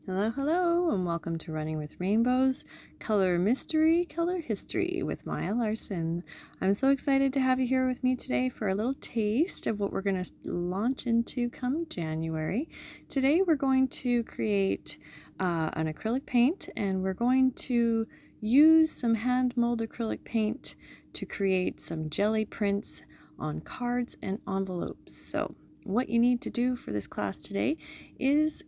Hello, hello, and welcome to Running with Rainbows, Color Mystery, Color History with Maya Larson. I'm so excited to have you here with me today for a little taste of what we're going to launch into come January. Today we're going to create an acrylic paint, and we're going to use some hand mold acrylic paint to create some jelly prints on cards and envelopes. So what you need to do for this class today is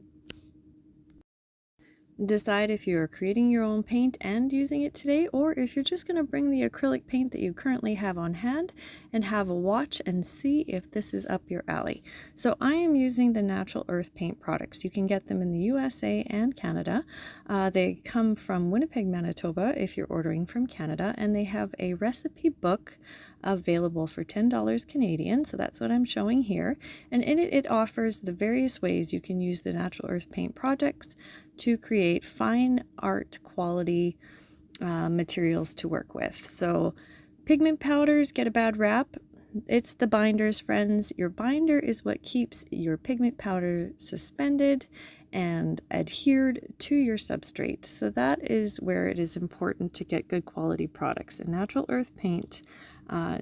decide if you're creating your own paint and using it today, or if you're just going to bring the acrylic paint that you currently have on hand and have a watch and see if this is up your alley. So I am using the Natural Earth paint products. You can get them in the USA and Canada. They come from Winnipeg, Manitoba if you're ordering from Canada, and they have a recipe book available for $10 Canadian, so that's what I'm showing here. And in it, it offers the various ways you can use the Natural Earth paint products to create fine art quality materials to work with. So pigment powders get a bad rap. It's the binders, friends. Your binder is what keeps your pigment powder suspended and adhered to your substrate. So that is where it is important to get good quality products. And Natural Earth paint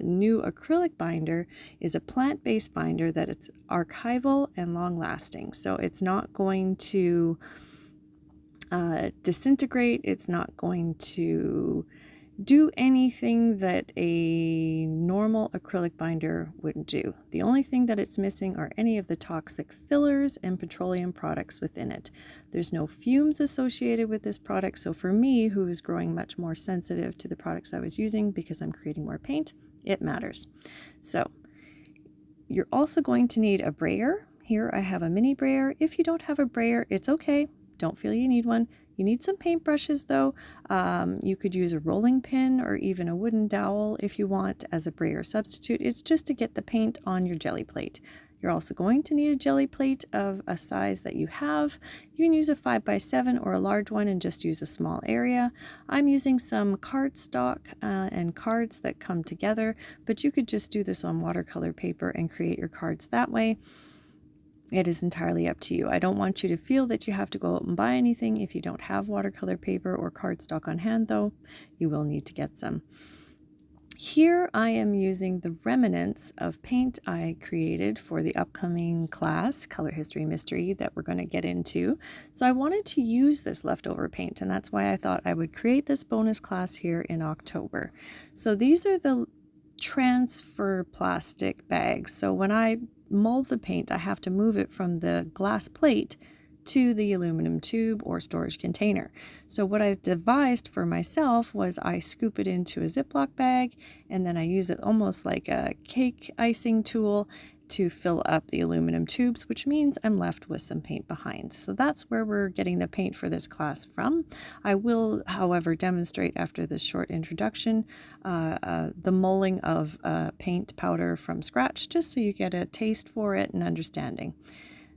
new acrylic binder is a plant-based binder that it's archival and long-lasting. So it's not going to disintegrate. It's not going to do anything that a normal acrylic binder wouldn't do. The only thing that it's missing are any of the toxic fillers and petroleum products within it. There's no fumes associated with this product, so for me, who is growing much more sensitive to the products I was using because I'm creating more paint, it matters. So you're also going to need a brayer. Here I have a mini brayer. If you don't have a brayer, it's okay. Don't feel you need one. You need some paintbrushes though. You could use a rolling pin or even a wooden dowel if you want as a brayer substitute. It's just to get the paint on your jelly plate. You're also going to need a jelly plate of a size that you have. You can use a 5x7 or a large one and just use a small area. I'm using some cardstock and cards that come together, but you could just do this on watercolor paper and create your cards that way. It is entirely up to you. I don't want you to feel that you have to go out and buy anything if you don't have watercolor paper or cardstock on hand, though. You will need to get some. Here I am using the remnants of paint I created for the upcoming class, Color History Mystery, that we're going to get into. So I wanted to use this leftover paint, and that's why I thought I would create this bonus class here in October. So these are the transfer plastic bags. So when I mold the paint, I have to move it from the glass plate to the aluminum tube or storage container. So what I devised for myself was I scoop it into a Ziploc bag, and then I use it almost like a cake icing tool to fill up the aluminum tubes, which means I'm left with some paint behind. So that's where we're getting the paint for this class from. I will, however, demonstrate after this short introduction the molding of paint powder from scratch, just so you get a taste for it and understanding.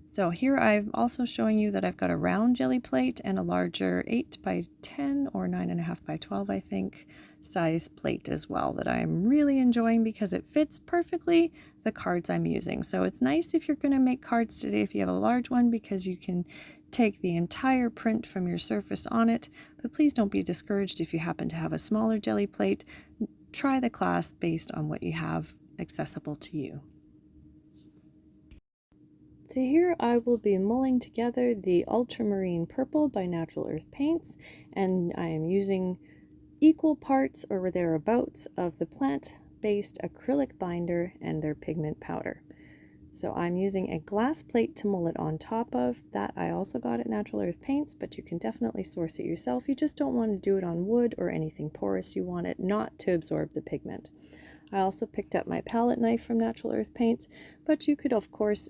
So here I'm also showing you that I've got a round jelly plate and a larger 8x10 or 9.5x12, I think, size plate as well that I'm really enjoying because it fits perfectly the cards I'm using. So it's nice if you're going to make cards today if you have a large one, because you can take the entire print from your surface on it. But please don't be discouraged if you happen to have a smaller jelly plate. Try the class based on what you have accessible to you. So here I will be mulling together the Ultramarine Purple by Natural Earth Paints, and I am using equal parts or thereabouts of the plant-based acrylic binder and their pigment powder. So I'm using a glass plate to mull it on top of. That I also got at Natural Earth Paints, but you can definitely source it yourself. You just don't want to do it on wood or anything porous. You want it not to absorb the pigment. I also picked up my palette knife from Natural Earth Paints, but you could of course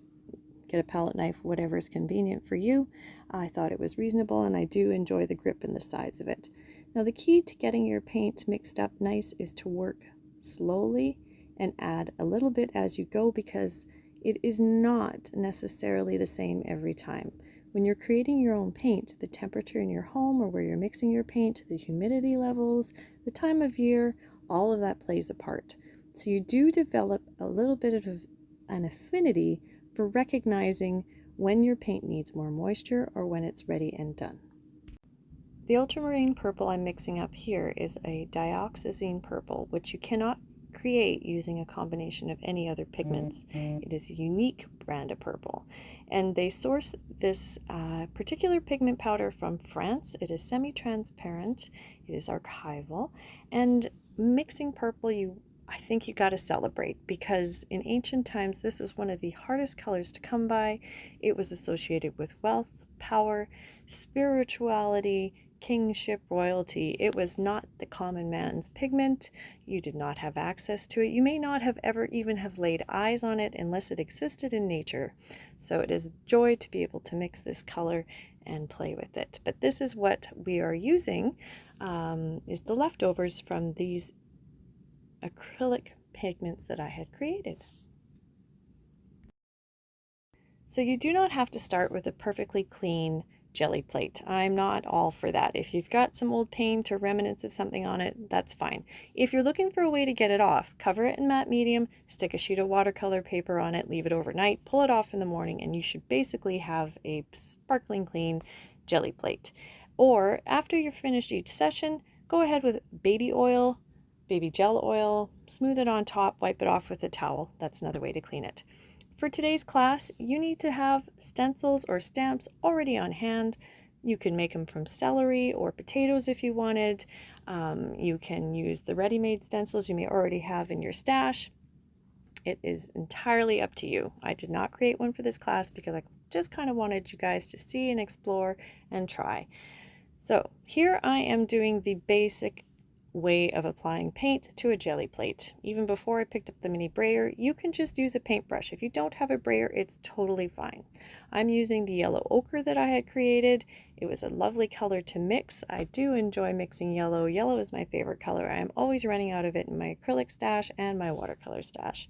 get a palette knife, whatever is convenient for you. I thought it was reasonable, and I do enjoy the grip and the size of it. Now the key to getting your paint mixed up nice is to work slowly and add a little bit as you go, because it is not necessarily the same every time. When you're creating your own paint, the temperature in your home or where you're mixing your paint, the humidity levels, the time of year, all of that plays a part. So you do develop a little bit of an affinity for recognizing when your paint needs more moisture or when it's ready and done. The ultramarine purple I'm mixing up here is a dioxazine purple, which you cannot create using a combination of any other pigments. It is a unique brand of purple, and they source this particular pigment powder from France. It is semi-transparent, it is archival, and mixing purple, I think you got to celebrate, because in ancient times this was one of the hardest colors to come by. It was associated with wealth, power, spirituality, kingship, royalty. It was not the common man's pigment. You did not have access to it. You may not have ever even have laid eyes on it unless it existed in nature. So it is joy to be able to mix this color and play with it. But this is what we are using, is the leftovers from these acrylic pigments that I had created. So you do not have to start with a perfectly clean jelly plate. I'm not all for that. If you've got some old paint or remnants of something on it, that's fine. If you're looking for a way to get it off, cover it in matte medium, stick a sheet of watercolor paper on it, leave it overnight, pull it off in the morning, and you should basically have a sparkling clean jelly plate. Or after you've finished each session, go ahead with baby oil, baby gel oil, smooth it on top, wipe it off with a towel. That's another way to clean it. For today's class, you need to have stencils or stamps already on hand. You can make them from celery or potatoes if you wanted. You can use the ready-made stencils you may already have in your stash. It is entirely up to you. I did not create one for this class because I just kind of wanted you guys to see and explore and try. So here I am doing the basic way of applying paint to a jelly plate. Even before I picked up the mini brayer, you can just use a paintbrush. If you don't have a brayer, it's totally fine. I'm using the yellow ochre that I had created. It was a lovely color to mix. I do enjoy mixing yellow. Yellow is my favorite color. I am always running out of it in my acrylic stash and my watercolor stash.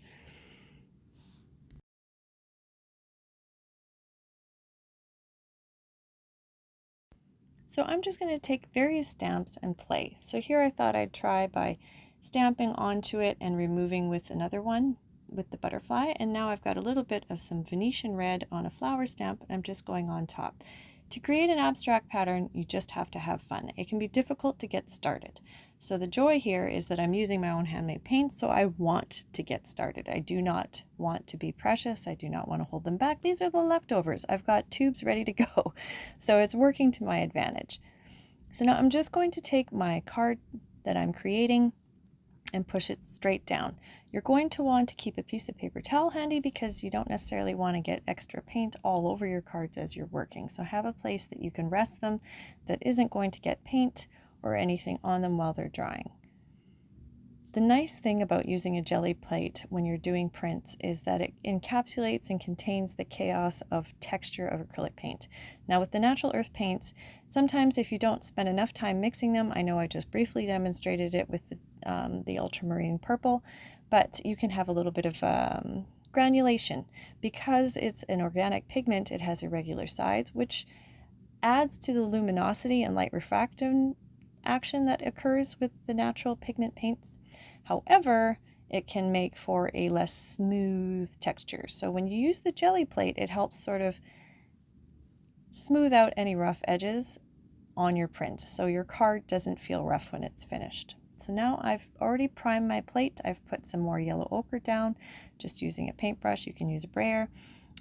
So I'm just going to take various stamps and play. So here I thought I'd try by stamping onto it and removing with another one with the butterfly. And now I've got a little bit of some Venetian red on a flower stamp, and I'm just going on top. To create an abstract pattern, you just have to have fun. It can be difficult to get started. So the joy here is that I'm using my own handmade paints, so I want to get started. I do not want to be precious. I do not want to hold them back. These are the leftovers. I've got tubes ready to go. So it's working to my advantage. So now I'm just going to take my card that I'm creating and push it straight down. You're going to want to keep a piece of paper towel handy because you don't necessarily want to get extra paint all over your cards as you're working. So have a place that you can rest them that isn't going to get paint or anything on them while they're drying. The nice thing about using a jelly plate when you're doing prints is that it encapsulates and contains the chaos of texture of acrylic paint. Now with the natural earth paints, sometimes if you don't spend enough time mixing them, I know I just briefly demonstrated it with the ultramarine purple, but you can have a little bit of granulation. Because it's an organic pigment, it has irregular sides, which adds to the luminosity and light refraction action that occurs with the natural pigment paints. However, it can make for a less smooth texture. So when you use the jelly plate, it helps sort of smooth out any rough edges on your print, so your card doesn't feel rough when it's finished. So now I've already primed my plate. I've put some more yellow ochre down, just using a paintbrush. You can use a brayer.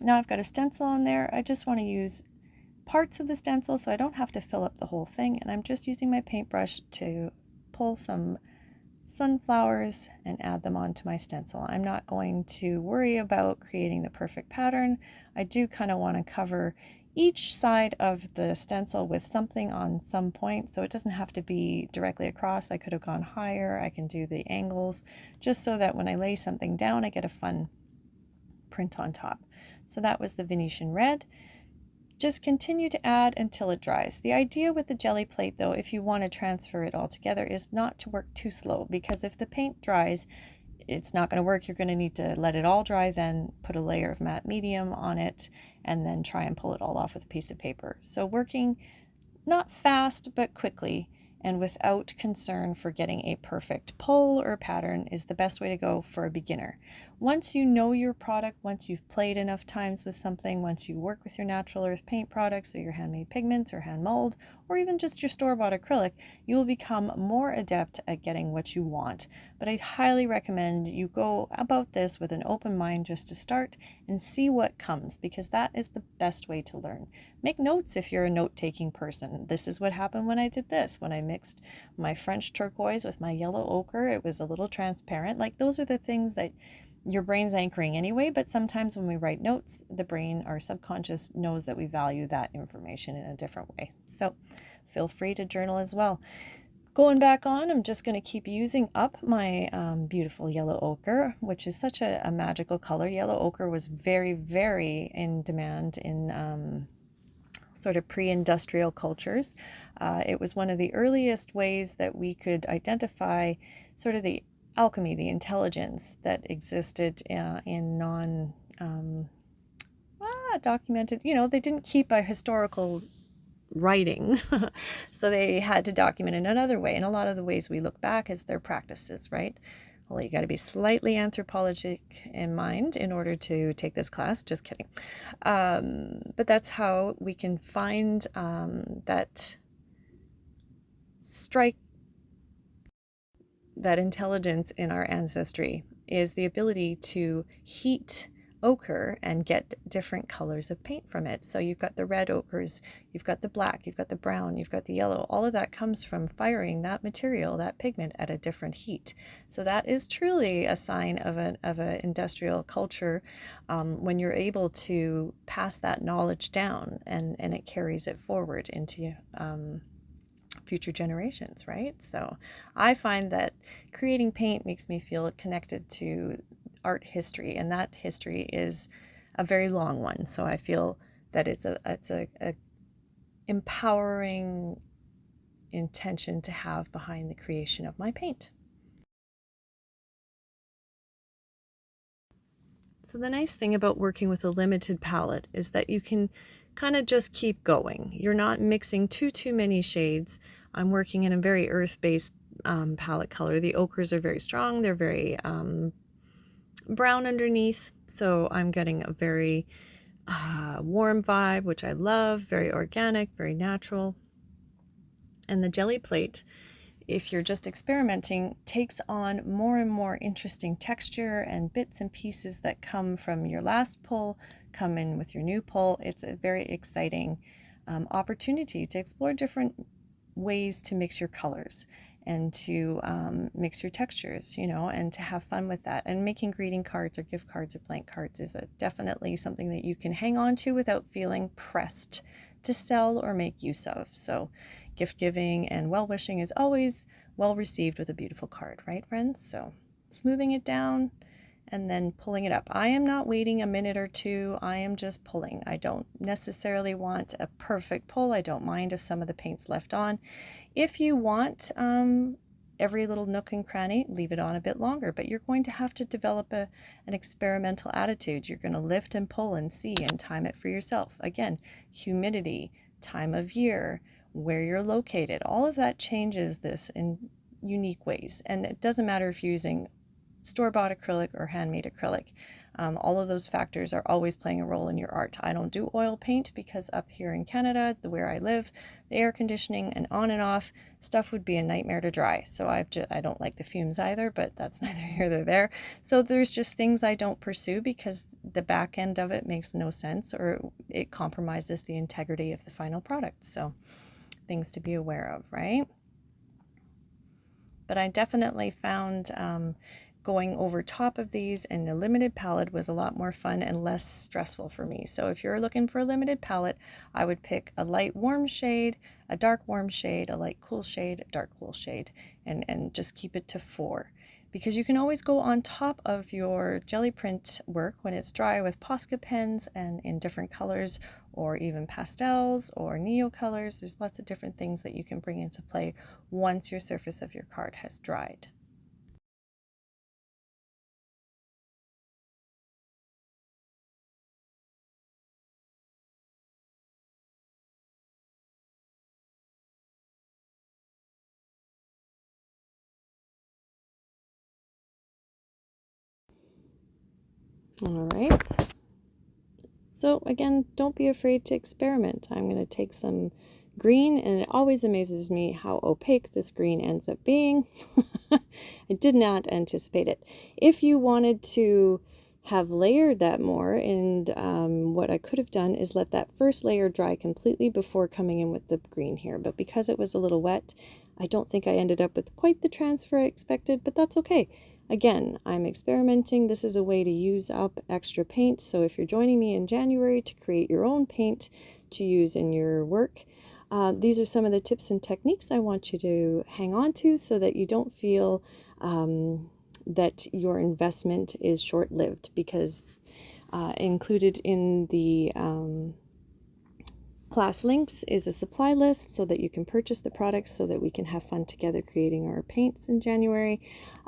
Now I've got a stencil on there. I just want to use parts of the stencil so I don't have to fill up the whole thing, and I'm just using my paintbrush to pull some sunflowers and add them onto my stencil. I'm not going to worry about creating the perfect pattern. I do kind of want to cover each side of the stencil with something on some point, so it doesn't have to be directly across. I could have gone higher. I can do the angles just so that when I lay something down I get a fun print on top. So that was the Venetian red. Just continue to add until it dries. The idea with the jelly plate, though, if you want to transfer it all together, is not to work too slow, because if the paint dries, it's not going to work. You're going to need to let it all dry, then put a layer of matte medium on it, and then try and pull it all off with a piece of paper. So working not fast, but quickly, and without concern for getting a perfect pull or pattern is the best way to go for a beginner. once you know your product, once you've played enough times with something, once you work with your natural earth paint products or your handmade pigments or hand mold, or even just your store-bought acrylic, you will become more adept at getting what you want. But I highly recommend you go about this with an open mind just to start and see what comes, because that is the best way to learn. Make notes if you're a note-taking person. This is what happened when I did this. When I mixed my French turquoise with my yellow ochre, it was a little transparent. Like, those are the things that your brain's anchoring anyway, but sometimes when we write notes, the brain, our subconscious, knows that we value that information in a different way. So feel free to journal as well. Going back on, I'm just going to keep using up my beautiful yellow ochre, which is such a magical color. Yellow ochre was very, very in demand in sort of pre-industrial cultures. It was one of the earliest ways that we could identify sort of the alchemy, the intelligence that existed in documented, they didn't keep a historical writing, so they had to document in another way. And a lot of the ways we look back is their practices, right? Well, you got to be slightly anthropologic in mind in order to take this class. Just kidding. But that's how we can find that intelligence in our ancestry, is the ability to heat ochre and get different colors of paint from it. So you've got the red ochres, you've got the black, you've got the brown, you've got the yellow. All of that comes from firing that material, that pigment, at a different heat. So that is truly a sign of an industrial culture, when you're able to pass that knowledge down, and it carries it forward into future generations, right? So I find that creating paint makes me feel connected to art history, and that history is a very long one. So I feel that it's a empowering intention to have behind the creation of my paint. So the nice thing about working with a limited palette is that you can kind of just keep going. You're not mixing too many shades. I'm working in a very earth-based palette color. The ochres are very strong. They're very brown underneath. So I'm getting a very warm vibe, which I love, very organic, very natural. And the jelly plate, if you're just experimenting, takes on more and more interesting texture, and bits and pieces that come from your last pull come in with your new pull. It's a very exciting opportunity to explore different ways to mix your colors and to mix your textures, and to have fun with that. And making greeting cards or gift cards or blank cards is definitely something that you can hang on to without feeling pressed to sell or make use of. So gift giving and well-wishing is always well received with a beautiful card, right, friends? So smoothing it down and then pulling it up. I am not waiting a minute or two. I am just pulling. I don't necessarily want a perfect pull. I don't mind if some of the paint's left on. If you want every little nook and cranny, leave it on a bit longer, but you're going to have to develop an experimental attitude. You're going to lift and pull and see and time it for yourself. Again, humidity, time of year, where you're located, all of that changes this in unique ways. And it doesn't matter if you're using store-bought acrylic or handmade acrylic. All of those factors are always playing a role in your art. I don't do oil paint because up here in Canada, where I live, the air conditioning and on and off stuff would be a nightmare to dry. So I don't like the fumes either, but that's neither here nor there. So there's just things I don't pursue because the back end of it makes no sense, or it compromises the integrity of the final product. So things to be aware of, right? But I definitely found going over top of these in a limited palette was a lot more fun and less stressful for me. So if you're looking for a limited palette, I would pick a light warm shade, a dark warm shade, a light cool shade, a dark cool shade, and just keep it to 4. Because you can always go on top of your jelly print work when it's dry with Posca pens and in different colors, or even pastels or neo colors. There's lots of different things that you can bring into play once your surface of your card has dried. All right. So again, don't be afraid to experiment. I'm going to take some green, and it always amazes me how opaque this green ends up being. I did not anticipate it. If you wanted to have layered that more, and what I could have done is let that first layer dry completely before coming in with the green here. But because it was a little wet, I don't think I ended up with quite the transfer I expected, but that's okay. Again, I'm experimenting. This is a way to use up extra paint. So if you're joining me in January to create your own paint to use in your work, these are some of the tips and techniques I want you to hang on to so that you don't feel that your investment is short-lived, because included in the class links is a supply list so that you can purchase the products so that we can have fun together creating our paints in January.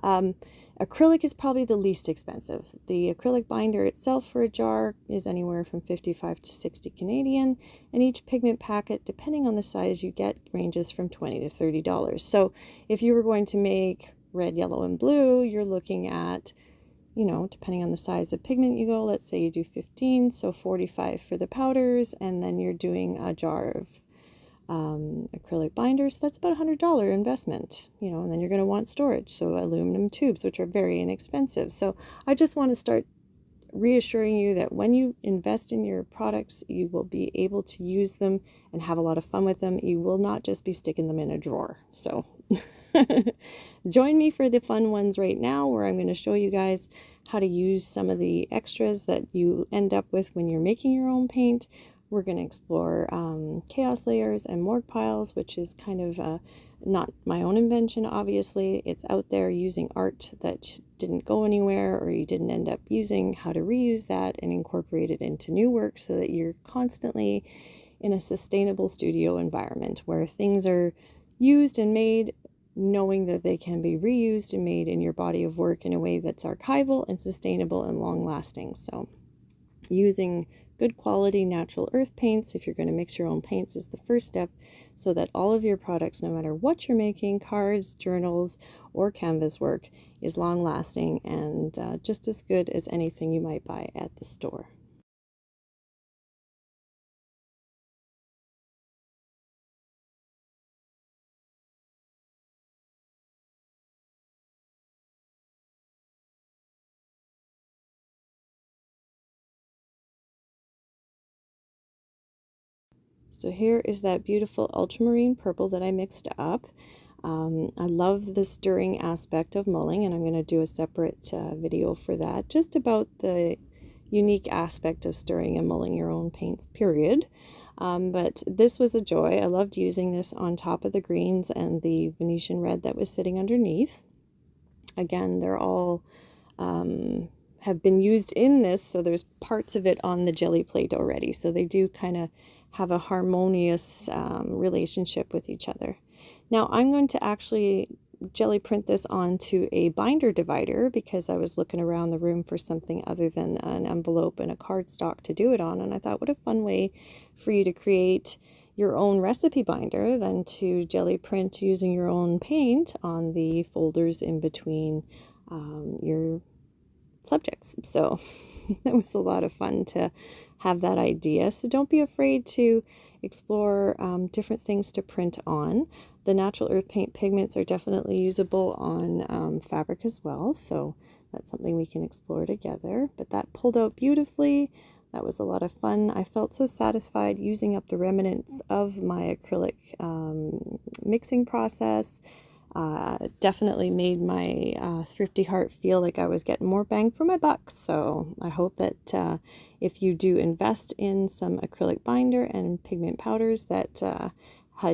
Acrylic is probably the least expensive. The acrylic binder itself for a jar is anywhere from 55 to 60 Canadian, and each pigment packet, depending on the size you get, ranges from $20 to $30. So if you were going to make red, yellow, and blue, you're looking at, you know, depending on the size of pigment you go, let's say you do 15, so 45 for the powders, and then you're doing a jar of acrylic binders. That's about $100 investment, you know, and then you're going to want storage, so aluminum tubes, which are very inexpensive. So I just want to start reassuring you that when you invest in your products, you will be able to use them and have a lot of fun with them. You will not just be sticking them in a drawer. So join me for the fun ones right now, where I'm going to show you guys how to use some of the extras that you end up with when you're making your own paint. We're going to explore chaos layers and morgue piles, which is kind of not my own invention, obviously. It's out there using art that didn't go anywhere or you didn't end up using, how to reuse that and incorporate it into new work so that you're constantly in a sustainable studio environment where things are used and made, knowing that they can be reused and made in your body of work in a way that's archival and sustainable and long-lasting. So using good quality natural earth paints, if you're going to mix your own paints, is the first step, so that all of your products, no matter what you're making, cards, journals, or canvas work, is long lasting and just as good as anything you might buy at the store. So here is that beautiful ultramarine purple that I mixed up. I love the stirring aspect of mulling, and I'm going to do a separate video for that, just about the unique aspect of stirring and mulling your own paints, period. But this was a joy. I loved using this on top of the greens and the Venetian red that was sitting underneath. Again, they're all have been used in this, so there's parts of it on the jelly plate already. So they do kind of have a harmonious relationship with each other. Now I'm going to actually jelly print this onto a binder divider because I was looking around the room for something other than an envelope and a cardstock to do it on, and I thought, what a fun way for you to create your own recipe binder than to jelly print using your own paint on the folders in between your subjects. So it was a lot of fun to have that idea. So don't be afraid to explore different things to print on. The natural earth paint pigments are definitely usable on fabric as well, so that's something we can explore together. But that pulled out beautifully. That was a lot of fun. I felt so satisfied using up the remnants of my acrylic mixing process. Definitely made my thrifty heart feel like I was getting more bang for my buck. So I hope that if you do invest in some acrylic binder and pigment powders, that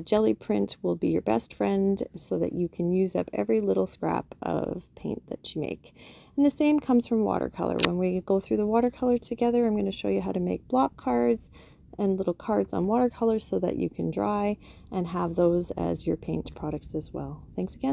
jelly print will be your best friend so that you can use up every little scrap of paint that you make. And the same comes from watercolor. When we go through the watercolor together, I'm going to show you how to make block cards and little cards on watercolor so that you can dry and have those as your paint products as well. Thanks again.